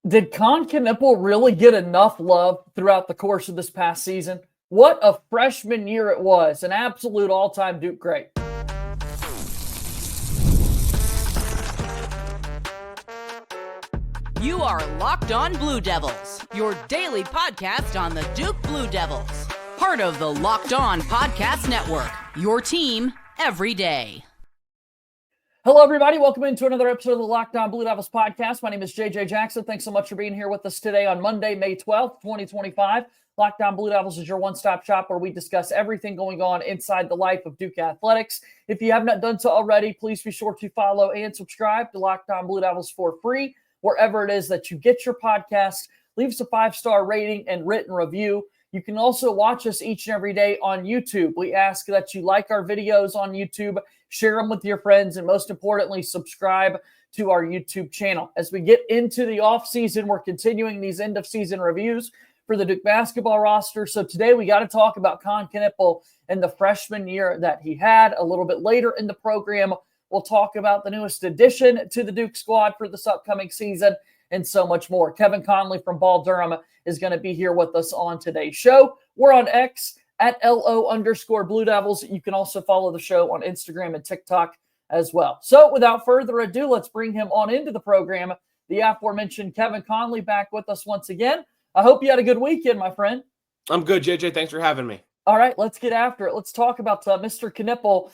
Did Kon Knueppel really get enough love throughout the course of this past season? What a freshman year it was. An absolute all-time Duke great. You are Locked On Blue Devils, your daily podcast on the Duke Blue Devils. Part of the Locked On Podcast Network, your team every day. Hello, everybody. Welcome into another episode of the Locked On Blue Devils podcast. My name is JJ Jackson. Thanks so much for being here with us today on Monday, May 12th, 2025. Locked On Blue Devils is your one-stop shop where we discuss everything going on inside the life of Duke athletics. If you have not done so already, please be sure to follow and subscribe to Locked On Blue Devils for free, wherever it is that you get your podcast. Leave us a 5-star rating and written review. You can also watch us each and every day on YouTube. We ask that you like our videos on YouTube, share them with your friends, and most importantly, subscribe to our YouTube channel. As we get into the offseason, we're continuing these end-of-season reviews for the Duke basketball roster. So today we got to talk about Kon Knueppel and the freshman year that he had. A little bit later in the program, we'll talk about the newest addition to the Duke squad for this upcoming season and so much more. Kevin Connelly from Ball Durham is going to be here with us on today's show. We're on X at @LO_Blue Devils. You can also follow the show on Instagram and TikTok as well. So without further ado, let's bring him on into the program. The aforementioned Kevin Connelly back with us once again. I hope you had a good weekend, my friend. I'm good, JJ. Thanks for having me. All right, let's get after it. Let's talk about Mr. Knueppel,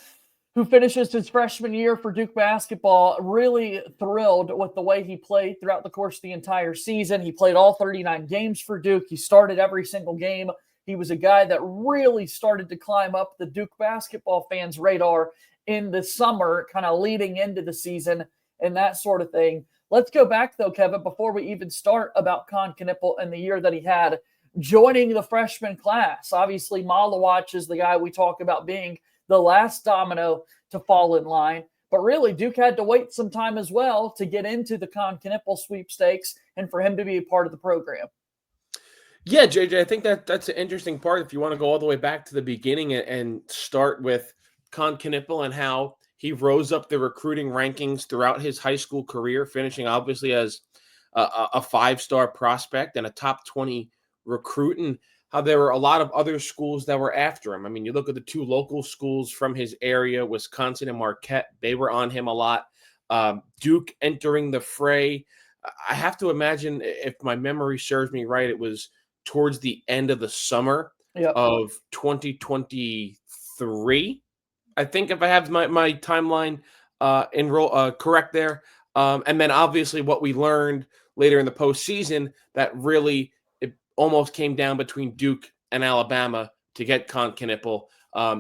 who finishes his freshman year for Duke basketball. Really thrilled with the way he played throughout the course of the entire season. He played all 39 games for Duke. He started every single game. He was a guy that really started to climb up the Duke basketball fans' radar in the summer, kind of leading into the season and that sort of thing. Let's go back, though, Kevin, before we even start about Kon Knueppel and the year that he had joining the freshman class. Obviously, Malawach is the guy we talk about being the last domino to fall in line. But really, Duke had to wait some time as well to get into the Kon Knueppel sweepstakes and for him to be a part of the program. Yeah, JJ, I think that's an interesting part. If you want to go all the way back to the beginning and start with Kon Knueppel and how he rose up the recruiting rankings throughout his high school career, finishing obviously as a 5-star prospect and a top 20 recruit, and how there were a lot of other schools that were after him. I mean, you look at the two local schools from his area, Wisconsin and Marquette, they were on him a lot. Duke entering the fray. I have to imagine, if my memory serves me right, it was towards the end of the summer of 2023. I think, if I have my timeline correct there. And then obviously what we learned later in the postseason, that really almost came down between Duke and Alabama to get Kon Knueppel.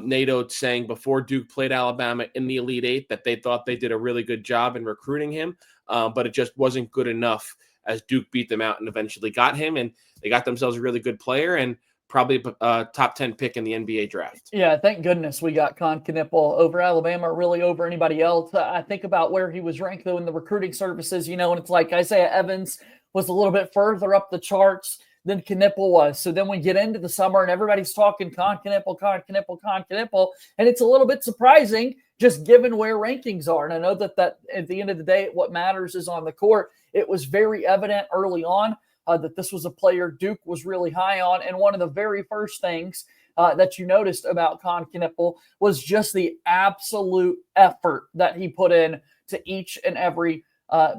NATO saying before Duke played Alabama in the Elite Eight that they thought they did a really good job in recruiting him, but it just wasn't good enough as Duke beat them out and eventually got him, and they got themselves a really good player and probably a top 10 pick in the NBA draft. Yeah, thank goodness we got Kon Knueppel over Alabama, really over anybody else. I think about where he was ranked, though, in the recruiting services, and it's like Isaiah Evans was a little bit further up the charts than Knueppel was. So then we get into the summer and everybody's talking Kon Knueppel, Kon Knueppel, Kon Knueppel. And it's a little bit surprising just given where rankings are. And I know that at the end of the day, what matters is on the court. It was very evident early on that this was a player Duke was really high on. And one of the very first things that you noticed about Kon Knueppel was just the absolute effort that he put in to each and every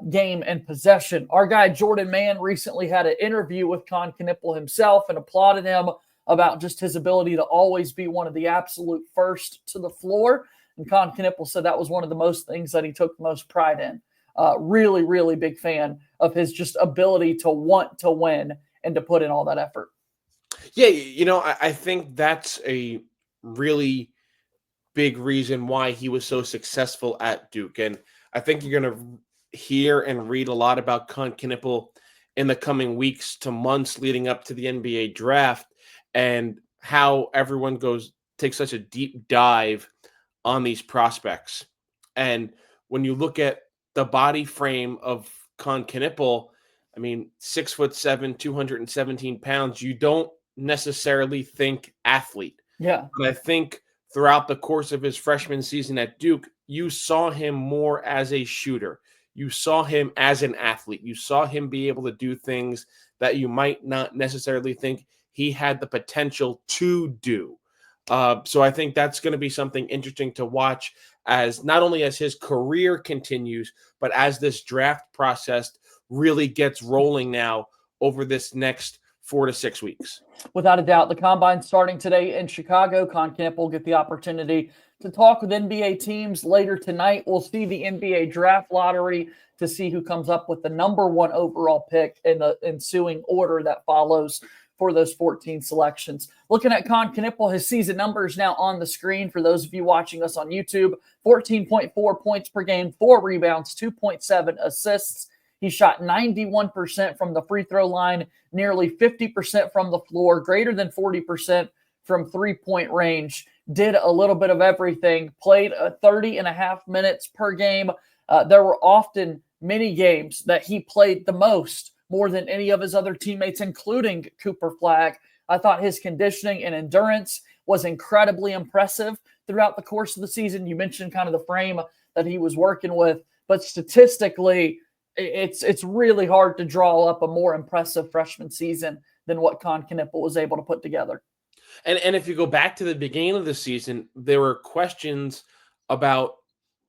game and possession. Our guy Jordan Mann recently had an interview with Kon Knueppel himself and applauded him about just his ability to always be one of the absolute first to the floor. And Kon Knueppel said that was one of the most things that he took most pride in. Really, really big fan of his just ability to want to win and to put in all that effort. Yeah, I think that's a really big reason why he was so successful at Duke. And I think you're going to hear and read a lot about Kon Knueppel in the coming weeks to months leading up to the NBA draft, and how everyone takes such a deep dive on these prospects. And when you look at the body frame of Kon Knueppel, I mean, 6'7", 217 pounds, you don't necessarily think athlete. Yeah. But I think throughout the course of his freshman season at Duke, you saw him more as a shooter. you saw him as an athlete. You saw him be able to do things that you might not necessarily think he had the potential to do. So I think that's going to be something interesting to watch, as not only as his career continues, but as this draft process really gets rolling now over this next 4 to 6 weeks. Without a doubt, the combine starting today in Chicago. Kon Knueppel will get the opportunity to talk with NBA teams later tonight. We'll see the NBA draft lottery to see who comes up with the number 1 overall pick in the ensuing order that follows for those 14 selections. Looking at Kon Knueppel, his season numbers now on the screen for those of you watching us on YouTube. 14.4 points per game, 4 rebounds, 2.7 assists. He shot 91% from the free throw line, nearly 50% from the floor, greater than 40% from three-point range. Did a little bit of everything, played 30 and a half minutes per game. There were often many games that he played the most, more than any of his other teammates, including Cooper Flagg. I thought his conditioning and endurance was incredibly impressive throughout the course of the season. You mentioned kind of the frame that he was working with, but statistically, it's really hard to draw up a more impressive freshman season than what Kon Knueppel was able to put together. And if you go back to the beginning of the season, there were questions about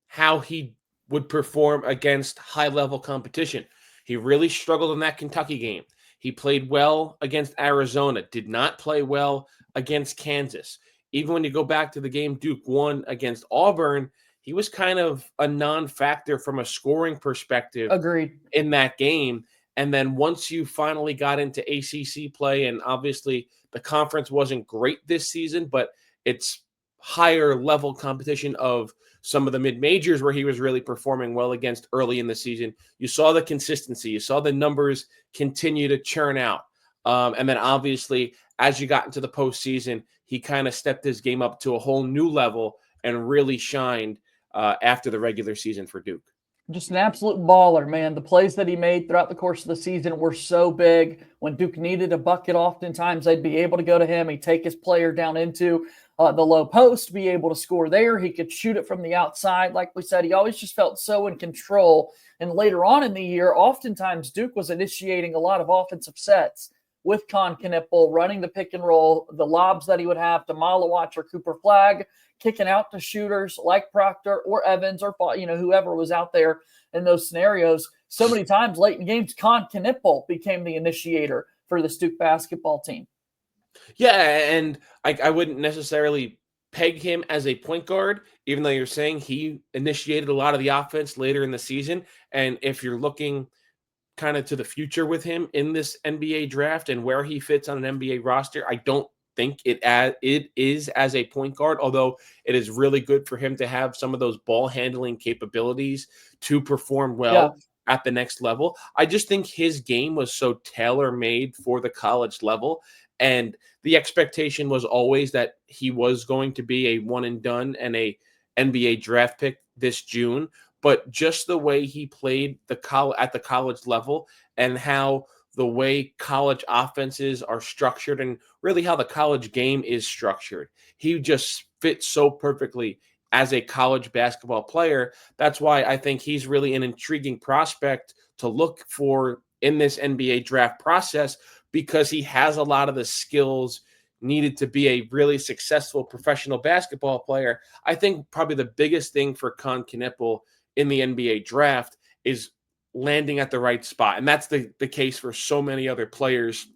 how he would perform against high-level competition. He really struggled in that Kentucky game. He played well against Arizona, did not play well against Kansas. Even when you go back to the game Duke won against Auburn, he was kind of a non-factor from a scoring perspective. Agreed. In that game. And then once you finally got into ACC play, and obviously the conference wasn't great this season, but it's higher level competition of some of the mid-majors where he was really performing well against early in the season. You saw the consistency. You saw the numbers continue to churn out. And then obviously, as you got into the postseason, he kind of stepped his game up to a whole new level and really shined after the regular season for Duke. Just an absolute baller, man. The plays that he made throughout the course of the season were so big. When Duke needed a bucket, oftentimes they'd be able to go to him. He'd take his player down into the low post, be able to score there. He could shoot it from the outside. Like we said, he always just felt so in control. And later on in the year, oftentimes Duke was initiating a lot of offensive sets with Kon Knueppel, running the pick and roll, the lobs that he would have to Malawach or Cooper Flagg, kicking out to shooters like Proctor or Evans or whoever was out there in those scenarios. So many times late in games, Kon Knueppel became the initiator for the Duke basketball team. Yeah, and I wouldn't necessarily peg him as a point guard, even though you're saying he initiated a lot of the offense later in the season. And if you're looking kind of to the future with him in this NBA draft and where he fits on an NBA roster, I don't think it is as a point guard, although it is really good for him to have some of those ball handling capabilities to perform well at the next level. I just think his game was so tailor-made for the college level, and the expectation was always that he was going to be a one and done and a NBA draft pick this June. But just the way he played at the college level, and how the way college offenses are structured, and really how the college game is structured, he just fits so perfectly as a college basketball player. That's why I think he's really an intriguing prospect to look for in this NBA draft process, because he has a lot of the skills needed to be a really successful professional basketball player. I think probably the biggest thing for Kon Knueppel in the NBA draft is landing at the right spot. And that's the case for so many other players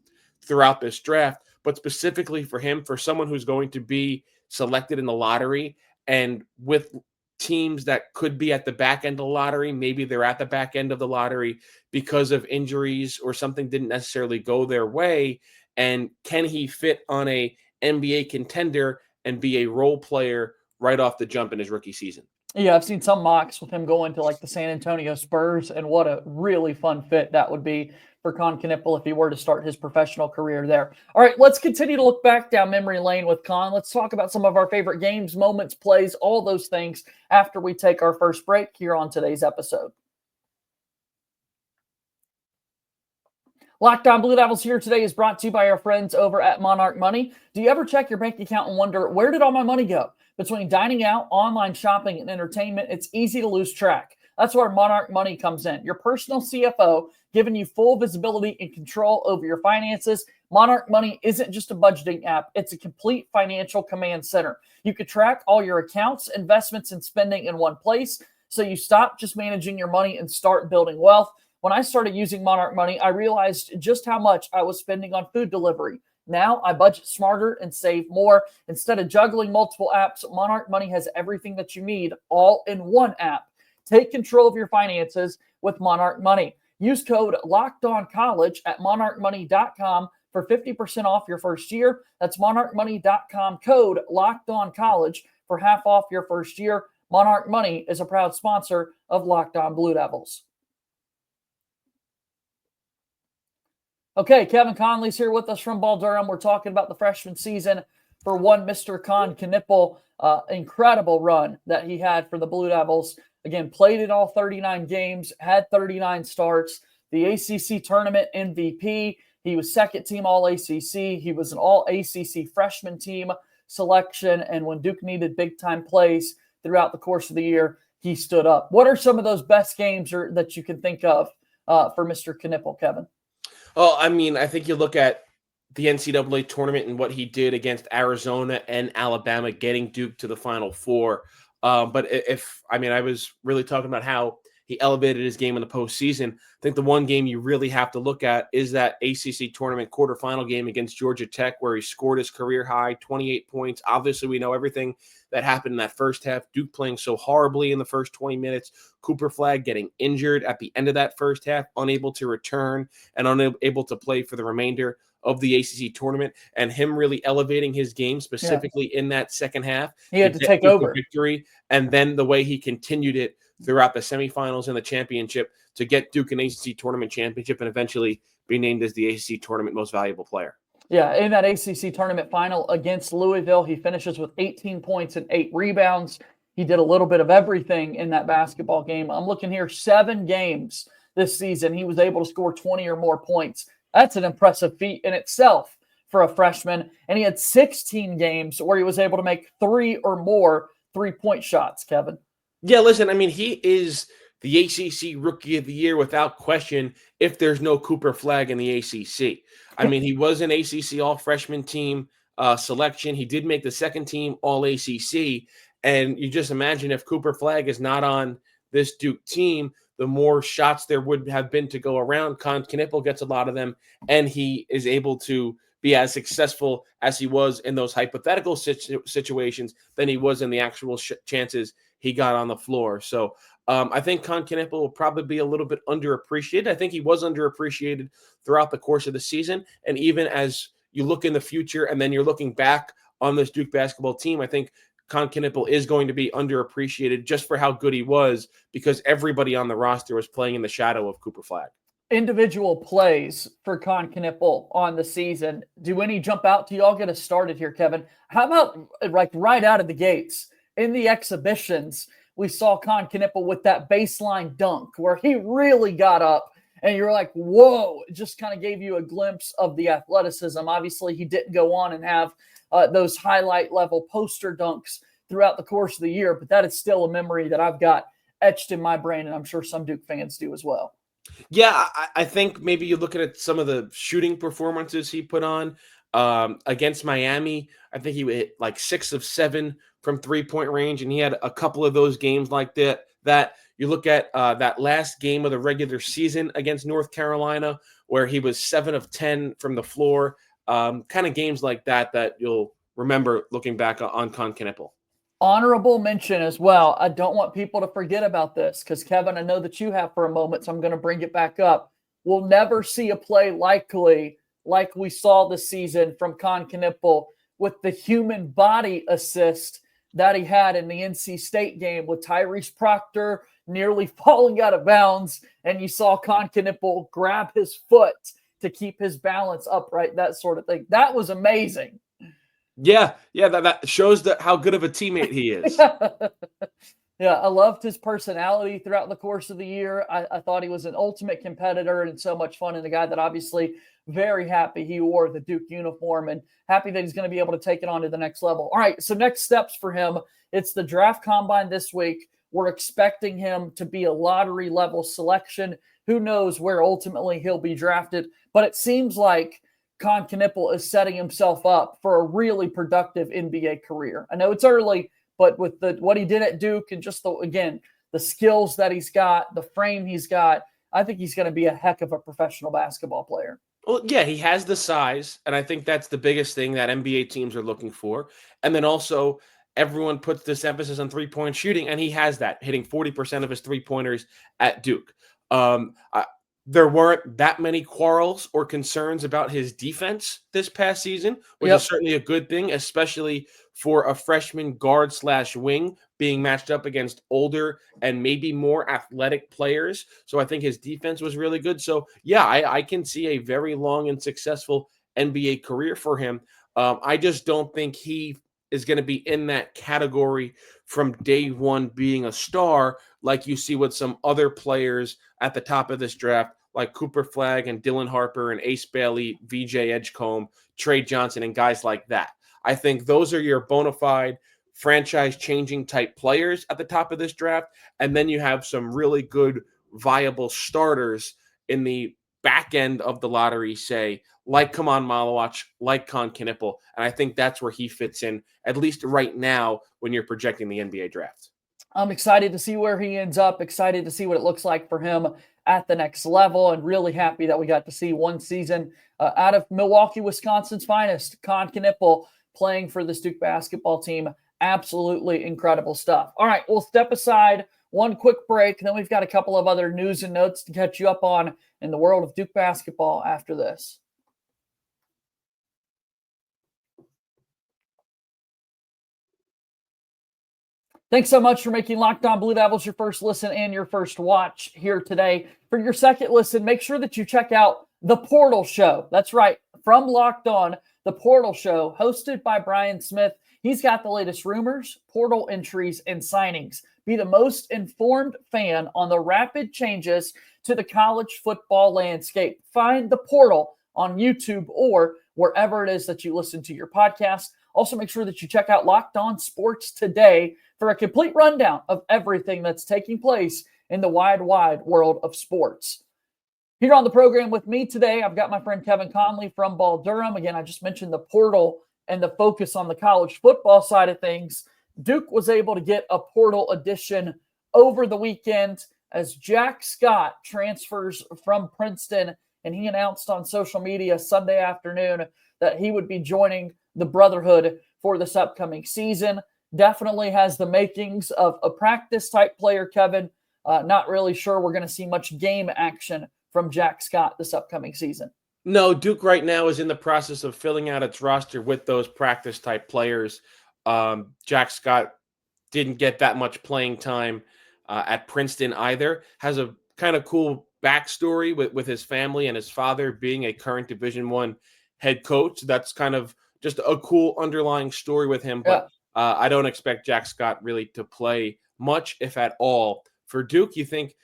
throughout this draft, but specifically for him, for someone who's going to be selected in the lottery, and with teams that could be at the back end of the lottery, maybe they're at the back end of the lottery because of injuries or something didn't necessarily go their way. And can he fit on a NBA contender and be a role player right off the jump in his rookie season? Yeah, I've seen some mocks with him going to like the San Antonio Spurs, and what a really fun fit that would be for Kon Knueppel if he were to start his professional career there. All right, let's continue to look back down memory lane with Kon. Let's talk about some of our favorite games, moments, plays, all those things after we take our first break here on today's episode. Locked On Blue Devils here today is brought to you by our friends over at Monarch Money. Do you ever check your bank account and wonder, where did all my money go? Between dining out, online shopping, and entertainment, it's easy to lose track. That's where Monarch Money comes in. Your personal CFO, giving you full visibility and control over your finances. Monarch Money isn't just a budgeting app. It's a complete financial command center. You can track all your accounts, investments, and spending in one place, so you stop just managing your money and start building wealth. When I started using Monarch Money, I realized just how much I was spending on food delivery. Now I budget smarter and save more. Instead of juggling multiple apps, Monarch Money has everything that you need all in one app. Take control of your finances with Monarch Money. Use code LOCKEDONCollege at monarchmoney.com for 50% off your first year. That's monarchmoney.com, code LOCKEDONCollege for half off your first year. Monarch Money is a proud sponsor of Locked On Blue Devils. Okay, Kevin Connelly's here with us from Ball Durham. We're talking about the freshman season for one Mr. Kon Knueppel. Incredible run that he had for the Blue Devils. Again, played in all 39 games, had 39 starts, the ACC tournament MVP. He was second team All-ACC. He was an All-ACC freshman team selection. And when Duke needed big-time plays throughout the course of the year, he stood up. What are some of those best games that you can think of for Mr. Knueppel, Kevin? Oh, I mean, I think you look at the NCAA tournament and what he did against Arizona and Alabama, getting Duke to the Final Four. But I was really talking about how he elevated his game in the postseason. I think the one game you really have to look at is that ACC tournament quarterfinal game against Georgia Tech, where he scored his career high, 28 points. Obviously, we know everything that happened in that first half. Duke playing so horribly in the first 20 minutes. Cooper Flagg getting injured at the end of that first half, unable to return and unable to play for the remainder of the ACC tournament, and him really elevating his game specifically in that second half. He had to take over victory, and then the way he continued it throughout the semifinals and the championship to get Duke an ACC tournament championship and eventually be named as the ACC tournament most valuable player. Yeah, in that ACC tournament final against Louisville, he finishes with 18 points and 8 rebounds. He did a little bit of everything in that basketball game. I'm looking here, 7 games this season. He was able to score 20 or more points. That's an impressive feat in itself for a freshman. And he had 16 games where he was able to make 3 or more three-point shots, Kevin. Yeah, listen, I mean, he is the ACC Rookie of the Year without question if there's no Cooper Flagg in the ACC. I mean, he was an ACC all-freshman team selection. He did make the second team all-ACC. And you just imagine if Cooper Flagg is not on this Duke team, the more shots there would have been to go around. Kon Knueppel gets a lot of them, and he is able to be as successful as he was in those hypothetical situations than he was in the actual chances he got on the floor. So I think Kon Knueppel will probably be a little bit underappreciated. I think he was underappreciated throughout the course of the season. And even as you look in the future and then you're looking back on this Duke basketball team, I think Kon Knueppel is going to be underappreciated just for how good he was, because everybody on the roster was playing in the shadow of Cooper Flagg. Individual plays for Kon Knueppel on the season. Do any jump out to you? I'll get us started here, Kevin. How about like right out of the gates in the exhibitions, we saw Kon Knueppel with that baseline dunk where he really got up and you're like, whoa, it just kind of gave you a glimpse of the athleticism. Obviously, he didn't go on and have those highlight level poster dunks throughout the course of the year, but that is still a memory that I've got etched in my brain, and I'm sure some Duke fans do as well. Yeah, I think maybe you look at some of the shooting performances he put on against Miami. I think he hit like 6 of 7 from three-point range, and he had a couple of those games like that. You look at that last game of the regular season against North Carolina, where he was 7 of 10 from the floor. Kind of games like that you'll remember looking back on Kon Knueppel. Honorable mention as well. I don't want people to forget about this because, Kevin, I know that you have for a moment, so I'm going to bring it back up. We'll never see a play likely like we saw this season from Kon Knueppel with the human body assist that he had in the NC State game with Tyrese Proctor nearly falling out of bounds, and you saw Kon Knueppel grab his foot to keep his balance upright, that sort of thing. That was amazing. Yeah, that shows how good of a teammate he is. Yeah, I loved his personality throughout the course of the year. I thought he was an ultimate competitor and so much fun, and a guy that obviously very happy he wore the Duke uniform and happy that he's going to be able to take it on to the next level. All right, so next steps for him. It's the draft combine this week. We're expecting him to be a lottery level selection. Who knows where ultimately he'll be drafted, but it seems like Kon Knueppel is setting himself up for a really productive NBA career. I know it's early, but with what he did at Duke and just the skills that he's got, the frame he's got, I think he's going to be a heck of a professional basketball player. Well, yeah, he has the size, and I think that's the biggest thing that NBA teams are looking for. And then also, everyone puts this emphasis on three-point shooting, and he has that, hitting 40% of his three-pointers at Duke. There weren't that many quarrels or concerns about his defense this past season, which is certainly a good thing, especially for a freshman guard/wing being matched up against older and maybe more athletic players. So I think his defense was really good. So yeah, I can see a very long and successful NBA career for him. I just don't think he is going to be in that category from day one being a star like you see with some other players at the top of this draft, like Cooper Flagg and Dylan Harper and Ace Bailey, VJ Edgecombe, Trey Johnson, and guys like that. I think those are your bona fide franchise-changing type players at the top of this draft, and then you have some really good, viable starters in the back end of the lottery, say, like Kaman Malawach, like Kon Knueppel, and I think that's where he fits in, at least right now when you're projecting the NBA draft. I'm excited to see where he ends up, excited to see what it looks like for him at the next level, and really happy that we got to see one season out of Milwaukee, Wisconsin's finest, Kon Knueppel, playing for this Duke basketball team. Absolutely incredible stuff. All right, we'll step aside, one quick break, and then we've got a couple of other news and notes to catch you up on in the world of Duke basketball after this. Thanks so much for making Locked On Blue Devils your first listen and your first watch here today. For your second listen, make sure that you check out The Portal Show. That's right, from Locked On, The Portal Show, hosted by Brian Smith. He's got the latest rumors, portal entries, and signings. Be the most informed fan on the rapid changes to the college football landscape. Find The Portal on YouTube or wherever it is that you listen to your podcast. Also, make sure that you check out Locked On Sports Today for a complete rundown of everything that's taking place in the wide world of sports. Here on the program with me today, I've got my friend Kevin Connelly from Ball Durham. Again, I just mentioned the portal and the focus on the college football side of things. Duke was able to get a portal addition over the weekend as Jack Scott transfers from Princeton, and he announced on social media Sunday afternoon that he would be joining the Brotherhood for this upcoming season. Definitely has the makings of a practice-type player, Kevin. Not really sure we're going to see much game action from Jack Scott this upcoming season. No, Duke right now is in the process of filling out its roster with those practice-type players. Jack Scott didn't get that much playing time at Princeton either. Has a kind of cool backstory with his family and his father being a current Division I head coach. That's kind of just a cool underlying story with him. But I don't expect Jack Scott really to play much, if at all. For Duke, you think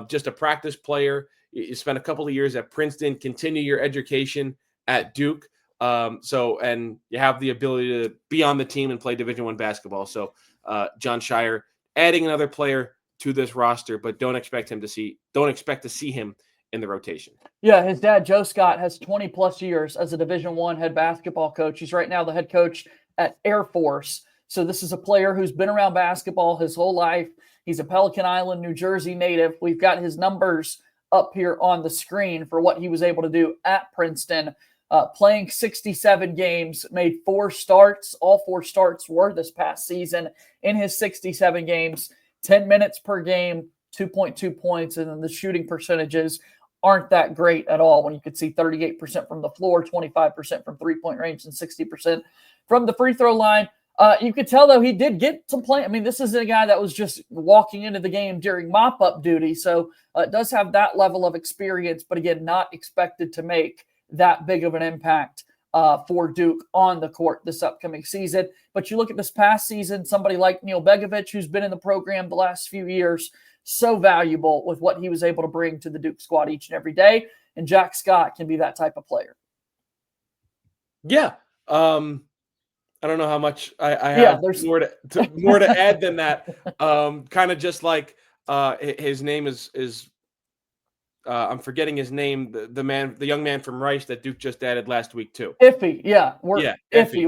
just a practice player. You spent a couple of years at Princeton, continue your education at Duke. And you have the ability to be on the team and play Division I basketball. So John Shire adding another player to this roster, but don't expect to see him in the rotation. Yeah, his dad, Joe Scott, has 20 plus years as a Division I head basketball coach. He's right now the head coach at Air Force. So this is a player who's been around basketball his whole life. He's a Pelican Island, New Jersey native. We've got his numbers up here on the screen for what he was able to do at Princeton. Playing 67 games, made 4 starts. All 4 starts were this past season. In his 67 games, 10 minutes per game, 2.2 points, and then the shooting percentages aren't that great at all when you could see 38% from the floor, 25% from three-point range, and 60% from the free throw line. You could tell, though, he did get some play. I mean, this isn't a guy that was just walking into the game during mop-up duty, so it does have that level of experience, but again, not expected to make that big of an impact for Duke on the court this upcoming season. But you look at this past season, somebody like Neil Begovic, who's been in the program the last few years, so valuable with what he was able to bring to the Duke squad each and every day, and Jack Scott can be that type of player. Yeah. I don't know how much I Yeah, have there's more to add than that. Kind of just like his name is I'm forgetting his name. The young man from Rice that Duke just added last week too. iffy. Yeah, we're Yeah, iffy. Effie.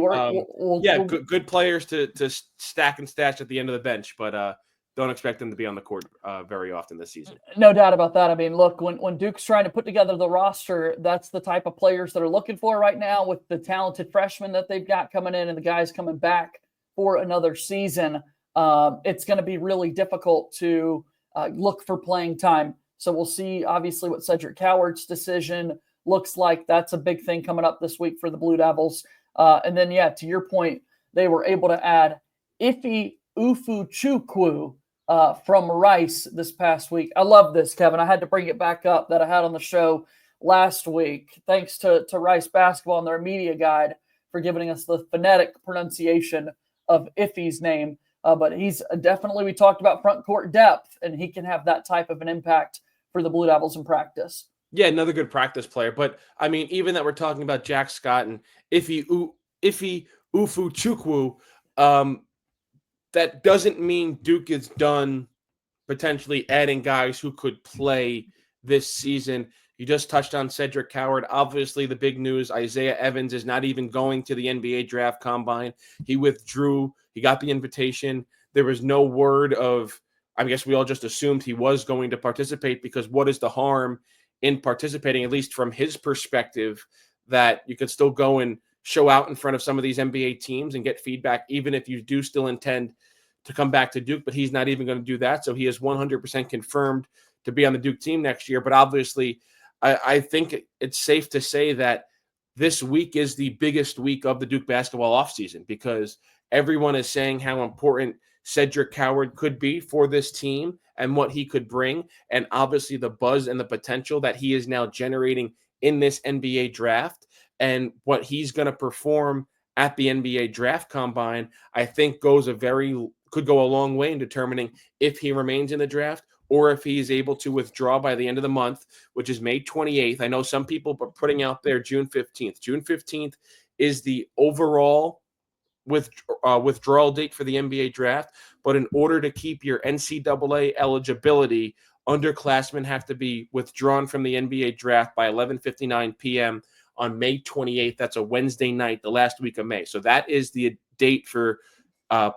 Yeah, We'll good players to stack and stash at the end of the bench, but don't expect them to be on the court very often this season. no doubt about that. I mean, look, when Duke's trying to put together the roster, that's the type of players that are looking for right now with the talented freshmen that they've got coming in and the guys coming back for another season. It's going to be really difficult to look for playing time. So we'll see, obviously, what Cedric Coward's decision looks like. That's a big thing coming up this week for the Blue Devils. And then, yeah, to your point, they were able to add Ife Ufuchukwu from Rice this past week. I love this, Kevin. I had to bring it back up that I had on the show last week. Thanks to Rice Basketball and their media guide for giving us the phonetic pronunciation of Ife's name. But he's definitely, we talked about front court depth, and he can have that type of an impact for the Blue Devils in practice. Yeah, another good practice player. But I mean, even that we're talking about Jack Scott and Ife Ufuchukwu, that doesn't mean Duke is done potentially adding guys who could play this season. You just touched on Cedric Coward. Obviously, the big news, Isaiah Evans is not even going to the NBA draft combine. He withdrew. He got the invitation. There was no word of, I guess we all just assumed he was going to participate, because what is the harm in participating, at least from his perspective, that you could still go and show out in front of some of these NBA teams and get feedback, even if you do still intend to come back to Duke. But he's not even going to do that. So he is 100% confirmed to be on the Duke team next year. But obviously, I think it's safe to say that this week is the biggest week of the Duke basketball offseason, because everyone is saying how important Cedric Coward could be for this team and what he could bring. And obviously the buzz and the potential that he is now generating in this NBA draft, and what he's going to perform at the NBA draft combine, I think could go a long way in determining if he remains in the draft or if he's able to withdraw by the end of the month, which is May 28th. I know some people are putting out there June 15th. June 15th is the overall withdrawal date for the NBA draft. But in order to keep your NCAA eligibility, underclassmen have to be withdrawn from the NBA draft by 11:59 p.m. on May 28th. That's a Wednesday night, the last week of May. So that is the date for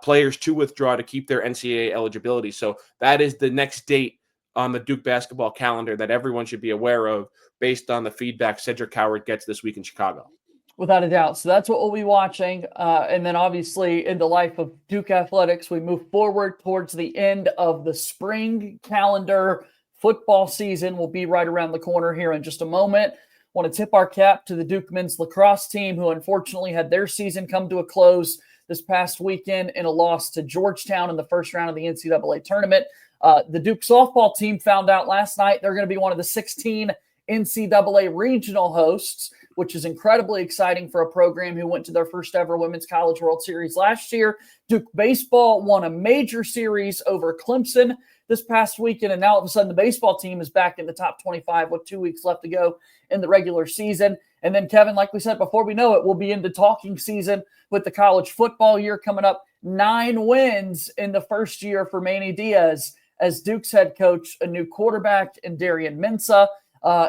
players to withdraw to keep their NCAA eligibility. So that is the next date on the Duke basketball calendar that everyone should be aware of, based on the feedback Cedric Coward gets this week in Chicago. Without a doubt. So that's what we'll be watching. And then obviously in the life of Duke athletics, we move forward towards the end of the spring calendar. Football season will be right around the corner here in just a moment. Want to tip our cap to the Duke men's lacrosse team, who unfortunately had their season come to a close this past weekend in a loss to Georgetown in the first round of the NCAA tournament. The Duke softball team found out last night they're going to be one of the 16 NCAA regional hosts, which is incredibly exciting for a program who went to their first ever Women's College World Series last year. Duke baseball won a major series over Clemson this past weekend, and now all of a sudden the baseball team is back in the top 25 with 2 weeks left to go in the regular season. And then, Kevin, like we said, before we know it, we'll be into talking season with the college football year coming up. 9 wins in the first year for Manny Diaz as Duke's head coach. A new quarterback in Darian Mensah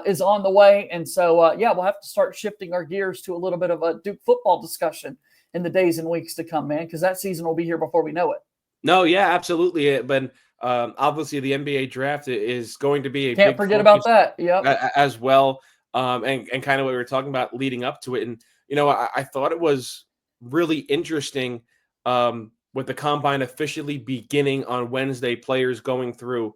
is on the way. And so, we'll have to start shifting our gears to a little bit of a Duke football discussion in the days and weeks to come, man, because that season will be here before we know it. No, yeah, absolutely. But obviously the NBA draft is going to be a Can't big forget about that. Yep. as well. And kind of what we were talking about leading up to it. And, I thought it was really interesting with the combine officially beginning on Wednesday, players going through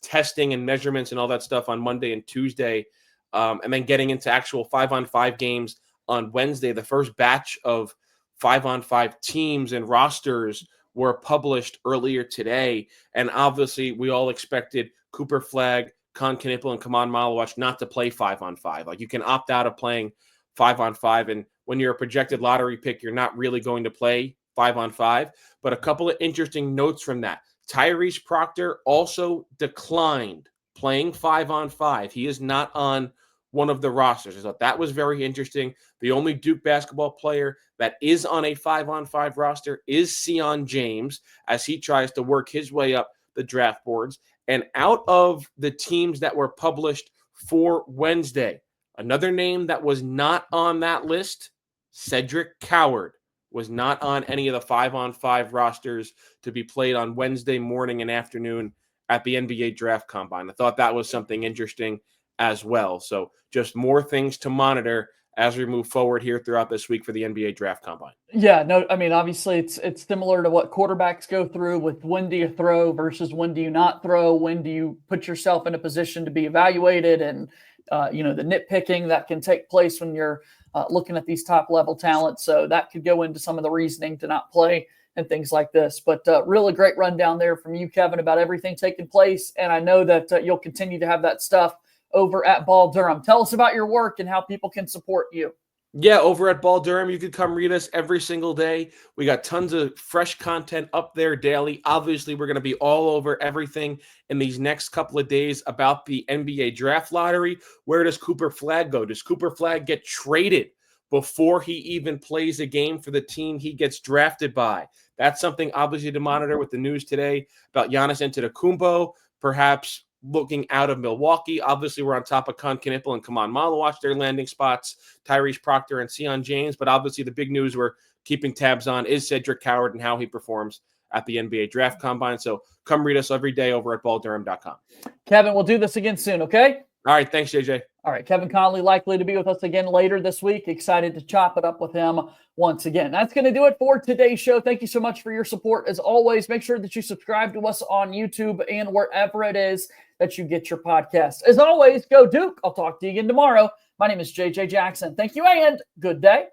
testing and measurements and all that stuff on Monday and Tuesday, and then getting into actual 5-on-5 games on Wednesday. The first batch of 5-on-5 teams and rosters were published earlier today. And obviously we all expected Cooper Flagg, Kon Knueppel, and Kaman Malawach not to play 5-on-5. Like, you can opt out of playing 5-on-5. And when you're a projected lottery pick, you're not really going to play 5-on-5. But a couple of interesting notes from that. Tyrese Proctor also declined playing 5-on-5. He is not on one of the rosters. I thought that was very interesting. The only Duke basketball player that is on a 5-on-5 roster is Sion James, as he tries to work his way up the draft boards. And out of the teams that were published for Wednesday, another name that was not on that list, Cedric Coward, was not on any of the 5-on-5 rosters to be played on Wednesday morning and afternoon at the NBA Draft Combine. I thought that was something interesting as well. So just more things to monitor as we move forward here throughout this week for the NBA Draft Combine. Yeah, no, I mean, obviously it's similar to what quarterbacks go through with when do you throw versus when do you not throw, when do you put yourself in a position to be evaluated, and the nitpicking that can take place when you're looking at these top level talents. So that could go into some of the reasoning to not play and things like this. But really great rundown there from you, Kevin, about everything taking place. And I know that you'll continue to have that stuff over at Ball Durham. Tell us about your work and how people can support you. Yeah, over at Ball Durham, you could come read us every single day. We got tons of fresh content up there daily. Obviously, we're going to be all over everything in these next couple of days about the NBA draft lottery. Where does Cooper Flagg go? Does Cooper Flagg get traded before he even plays a game for the team he gets drafted by? That's something obviously to monitor with the news today about Giannis Antetokounmpo, perhaps looking out of Milwaukee. Obviously, we're on top of Kon Knueppel and Kaman Malawach, their landing spots, Tyrese, Proctor, and Sion James. But obviously, the big news we're keeping tabs on is Cedric Coward and how he performs at the NBA Draft Combine. So come read us every day over at balldurham.com. Kevin, we'll do this again soon, okay? All right. Thanks, JJ. All right. Kevin Connelly likely to be with us again later this week. Excited to chop it up with him once again. That's going to do it for today's show. Thank you so much for your support. As always, make sure that you subscribe to us on YouTube and wherever it is that you get your podcasts. As always, go Duke. I'll talk to you again tomorrow. My name is JJ Jackson. Thank you and good day.